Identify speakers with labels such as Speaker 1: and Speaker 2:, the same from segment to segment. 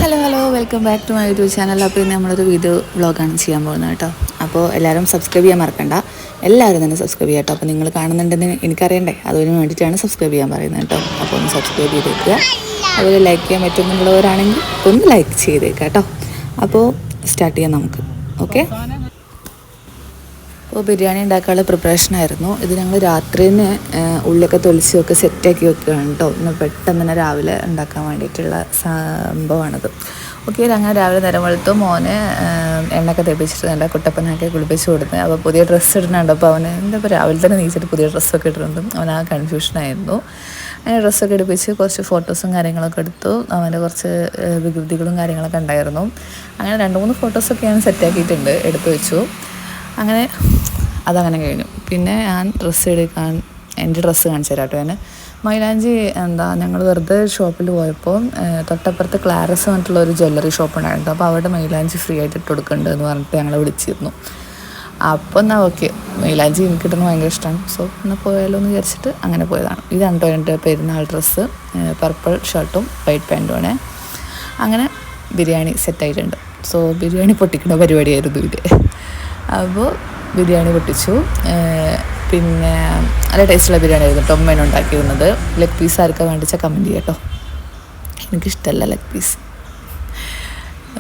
Speaker 1: Hello welcome back to my YouTube channel. അപ്പോൾ ഇന്ന് നമ്മളൊരു വീഡിയോ വ്ളോഗാണ് ചെയ്യാൻ പോകുന്നത് കേട്ടോ. അപ്പോൾ എല്ലാവരും സബ്സ്ക്രൈബ് ചെയ്യാൻ മറക്കണ്ട, എല്ലാവരും തന്നെ സബ്സ്ക്രൈബ് ചെയ്യാം കേട്ടോ. അപ്പോൾ നിങ്ങൾ കാണുന്നുണ്ടെന്ന് എനിക്കറിയണ്ടേ, അതിന് വേണ്ടിയിട്ടാണ് സബ്സ്ക്രൈബ് ചെയ്യാൻ പറയുന്നത് കേട്ടോ. അപ്പോൾ ഒന്ന് സബ്സ്ക്രൈബ് ചെയ്തേക്കുക. അതുപോലെ ലൈക്ക് ചെയ്യാൻ പറ്റുന്നുള്ളവരാണെങ്കിൽ ഒന്ന് ലൈക്ക് ചെയ്തേക്കുക കേട്ടോ. അപ്പോൾ സ്റ്റാർട്ട് ചെയ്യാം നമുക്ക്. ഓക്കെ, അപ്പോൾ ബിരിയാണി ഉണ്ടാക്കാനുള്ള പ്രിപ്പറേഷനായിരുന്നു ഇത്. ഞങ്ങൾ രാത്രി തന്നെ ഉള്ളിയൊക്കെ തൊലിച്ചൊക്കെ സെറ്റാക്കി വെക്കുകയാണ് കേട്ടോ. ഒന്ന് പെട്ടെന്ന് തന്നെ രാവിലെ ഉണ്ടാക്കാൻ വേണ്ടിയിട്ടുള്ള സംഭവമാണിത്. ഓക്കെ, അങ്ങനെ രാവിലെ നേരം വെളുത്തു മോനെ എണ്ണയൊക്കെ തേപ്പിച്ചിട്ട് നല്ല കുട്ടപ്പനൊക്കെ കുളിപ്പിച്ച് കൊടുത്ത്. അപ്പോൾ പുതിയ ഡ്രസ്സ് ഇടുന്നുണ്ട്. അപ്പോൾ അവന് എന്താ ഇപ്പോൾ രാവിലെ തന്നെ നീച്ചിട്ട് പുതിയ ഡ്രസ്സൊക്കെ ഇട്ടിട്ടുണ്ട്. അവൻ ആ കൺഫ്യൂഷനായിരുന്നു. അങ്ങനെ ഡ്രസ്സൊക്കെ എടുപ്പിച്ച് കുറച്ച് ഫോട്ടോസും കാര്യങ്ങളൊക്കെ എടുത്തു. അവൻ്റെ കുറച്ച് വികൃതികളും കാര്യങ്ങളൊക്കെ ഉണ്ടായിരുന്നു. അങ്ങനെ 2-3 ഫോട്ടോസൊക്കെ ഞാൻ സെറ്റാക്കിയിട്ടുണ്ട്, എടുത്തു വെച്ചു. അങ്ങനെ അതങ്ങനെ കഴിഞ്ഞു. പിന്നെ ഞാൻ എൻ്റെ ഡ്രസ്സ് കാണിച്ചു തരാം കേട്ടോ. ഞാൻ മൈലാഞ്ചി ഞങ്ങൾ വെറുതെ ഷോപ്പിൽ പോയപ്പോൾ തൊട്ടപ്പുറത്ത് ക്ലാരസ് പറഞ്ഞിട്ടുള്ള ഒരു ജ്വല്ലറി ഷോപ്പ് ഉണ്ടായിരുന്നു. അപ്പോൾ അവിടെ മൈലാഞ്ചി ഫ്രീ ആയിട്ട് ഇട്ട് കൊടുക്കുന്നുണ്ട് എന്ന് പറഞ്ഞിട്ട് ഞങ്ങളെ വിളിച്ചിരുന്നു. അപ്പോൾ എന്നാൽ ഓക്കെ, മൈലാഞ്ചി എനിക്ക് കിട്ടുന്നത് ഭയങ്കര ഇഷ്ടമാണ്. സോ എന്നാൽ പോയാലോ എന്ന് വിചാരിച്ചിട്ട് അങ്ങനെ പോയതാണ്. ഇതാണ് കേട്ടോ എൻ്റെ പെരുന്നാൾ ഡ്രസ്സ്. പർപ്പിൾ ഷർട്ടും വൈറ്റ് പാൻറ്റുമാണ്. അങ്ങനെ ബിരിയാണി സെറ്റായിട്ടുണ്ട്. സോ ബിരിയാണി പൊട്ടിക്കുന്ന പരിപാടിയായിരുന്നു ഇത്. അപ്പോൾ ബിരിയാണി പൊട്ടിച്ചു. പിന്നെ നല്ല ടേസ്റ്റുള്ള ബിരിയാണി ആയിരുന്നു കേട്ടോ ഉമ്മേനെ ഉണ്ടാക്കിയിരുന്നത്. ലെഗ് പീസ് ആർക്കാണ് വേണ്ടിച്ചാൽ കമൻറ്റ് ചെയ്യാം കേട്ടോ. എനിക്കിഷ്ടമല്ല ലെഗ് പീസ്.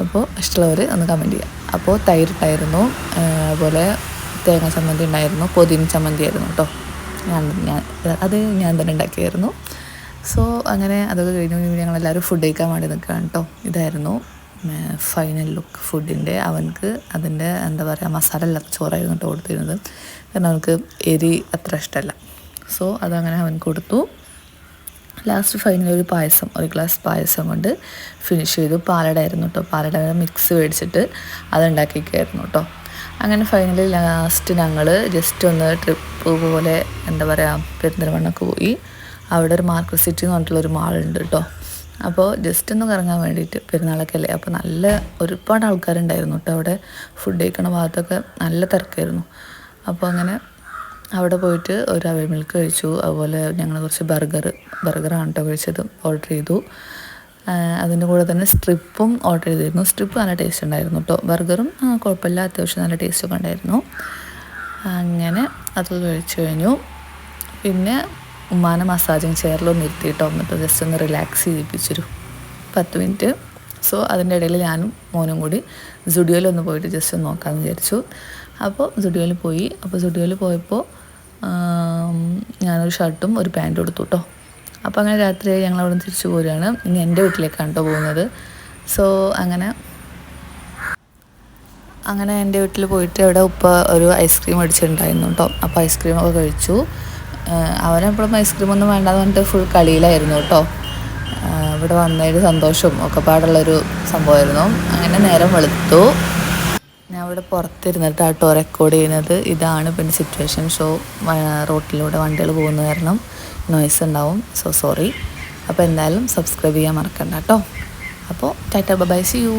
Speaker 1: അപ്പോൾ ഇഷ്ടമുള്ളവർ ഒന്ന് കമൻറ്റ് ചെയ്യാം. അപ്പോൾ തൈരിട്ടായിരുന്നു, അതുപോലെ തേങ്ങ ചമ്മന്തി ഉണ്ടായിരുന്നു, പുതിന ചമ്മന്തി ആയിരുന്നു കേട്ടോ. ഞാൻ തന്നെ ഉണ്ടാക്കിയായിരുന്നു. സോ അങ്ങനെ അതൊക്കെ കഴിഞ്ഞു. ഞങ്ങളെല്ലാവരും ഫുഡ് കഴിക്കാൻ വേണ്ടി നിൽക്കുകയാണ് കേട്ടോ. ഇതായിരുന്നു ഫൈനൽ ലുക്ക് ഫുഡിൻ്റെ. അവനക്ക് അതിൻ്റെ എന്താ പറയുക മസാല ഇല്ലാത്ത ചോറായിരുന്നു കേട്ടോ കൊടുത്തിരുന്നത്. കാരണം അവനക്ക് എരി അത്ര ഇഷ്ടമല്ല. സോ അതങ്ങനെ അവൻ കൊടുത്തു. ലാസ്റ്റ് ഫൈനൽ ഒരു ഗ്ലാസ് പായസം കൊണ്ട് ഫിനിഷ് ചെയ്തു. പാലട ആയിരുന്നു കേട്ടോ. പാലട മിക്സ് മേടിച്ചിട്ട് അതുണ്ടാക്കിക്കായിരുന്നു കേട്ടോ. അങ്ങനെ ഫൈനലി ലാസ്റ്റ് ഞങ്ങൾ ജസ്റ്റ് ഒന്ന് ട്രിപ്പ് പോലെ എന്താ പറയുക പെരിന്തൽമണ്ണക്ക് പോയി. അവിടെ ഒരു മാർക്കറ്റ് സിറ്റി എന്ന് പറഞ്ഞിട്ടുള്ളൊരു മാളുണ്ട് കേട്ടോ. അപ്പോൾ ജസ്റ്റ് ഒന്ന് കറങ്ങാൻ വേണ്ടിയിട്ട്, പെരുന്നാളൊക്കെ അല്ലേ, അപ്പോൾ ഒരുപാട് ആൾക്കാരുണ്ടായിരുന്നു കേട്ടോ. അവിടെ ഫുഡ് കഴിക്കണ ഭാഗത്തൊക്കെ നല്ല തിരക്കായിരുന്നു. അപ്പോൾ അങ്ങനെ അവിടെ പോയിട്ട് ഒരു അവൽ മിൽക്ക് കഴിച്ചു. അതുപോലെ ഞങ്ങൾ കുറച്ച് ബർഗറാണ് കേട്ടോ കഴിച്ചത്, ഓർഡർ ചെയ്തു. അതിൻ്റെ കൂടെ തന്നെ സ്ട്രിപ്പും ഓർഡർ ചെയ്തിരുന്നു. സ്ട്രിപ്പ് നല്ല ടേസ്റ്റ് ഉണ്ടായിരുന്നു കേട്ടോ. ബർഗറും കുഴപ്പമില്ല, അത്യാവശ്യം നല്ല ടേസ്റ്റൊക്കെ ഉണ്ടായിരുന്നു. അങ്ങനെ അത് കഴിച്ചു കഴിഞ്ഞു. പിന്നെ ഉമ്മാനെ മസാജിങ് ചെയറിലൊന്ന് ഇരുത്തിയിട്ടോ, എന്നിട്ട് ജസ്റ്റ് ഒന്ന് റിലാക്സ് ചെയ്യിപ്പിച്ചൊരു 10 മിനിറ്റ്. സോ അതിൻ്റെ ഇടയിൽ ഞാനും മോനും കൂടി സ്റ്റുഡിയോയിലൊന്ന് പോയിട്ട് ജസ്റ്റ് ഒന്ന് നോക്കാമെന്ന് വിചാരിച്ചു. അപ്പോൾ സ്റ്റുഡിയോയിൽ പോയി. അപ്പോൾ സ്റ്റുഡിയോയിൽ പോയപ്പോൾ ഞാനൊരു ഷർട്ടും ഒരു പാൻറ്റും എടുത്തു കേട്ടോ. അപ്പോൾ അങ്ങനെ രാത്രി ഞങ്ങളവിടെ നിന്ന് തിരിച്ചു പോരുകയാണ്. ഇനി എൻ്റെ വീട്ടിലേക്കാണ് കേട്ടോ പോകുന്നത്. സോ അങ്ങനെ എൻ്റെ വീട്ടിൽ പോയിട്ട് അവിടെ ഉപ്പ ഒരു ഐസ്ക്രീം മേടിച്ചിട്ടുണ്ടായിരുന്നു കേട്ടോ. അപ്പോൾ ഐസ്ക്രീമൊക്കെ കഴിച്ചു. അവനെപ്പോഴും ഐസ്ക്രീമൊന്നും വേണ്ടാന്ന് പറഞ്ഞിട്ട് ഫുൾ കളിയിലായിരുന്നു കേട്ടോ. ഇവിടെ വന്നതിൽ സന്തോഷവും ഒക്കെ പാടുള്ളൊരു സംഭവമായിരുന്നു. അങ്ങനെ നേരം വെളുത്തു. ഞാൻ ഇവിടെ പുറത്തിരുന്നിട്ട് കേട്ടോ റെക്കോർഡ് ചെയ്യുന്നത്. ഇതാണ് പിന്നെ സിറ്റുവേഷൻ. ഷോ റോട്ടിലൂടെ വണ്ടികൾ പോകുന്ന കാരണം നോയ്സ് ഉണ്ടാവും. So sorry. അപ്പോൾ എന്തായാലും സബ്സ്ക്രൈബ് ചെയ്യാൻ മറക്കണ്ട കേട്ടോ. അപ്പോൾ ടാറ്റ ബൈ, സീ യു.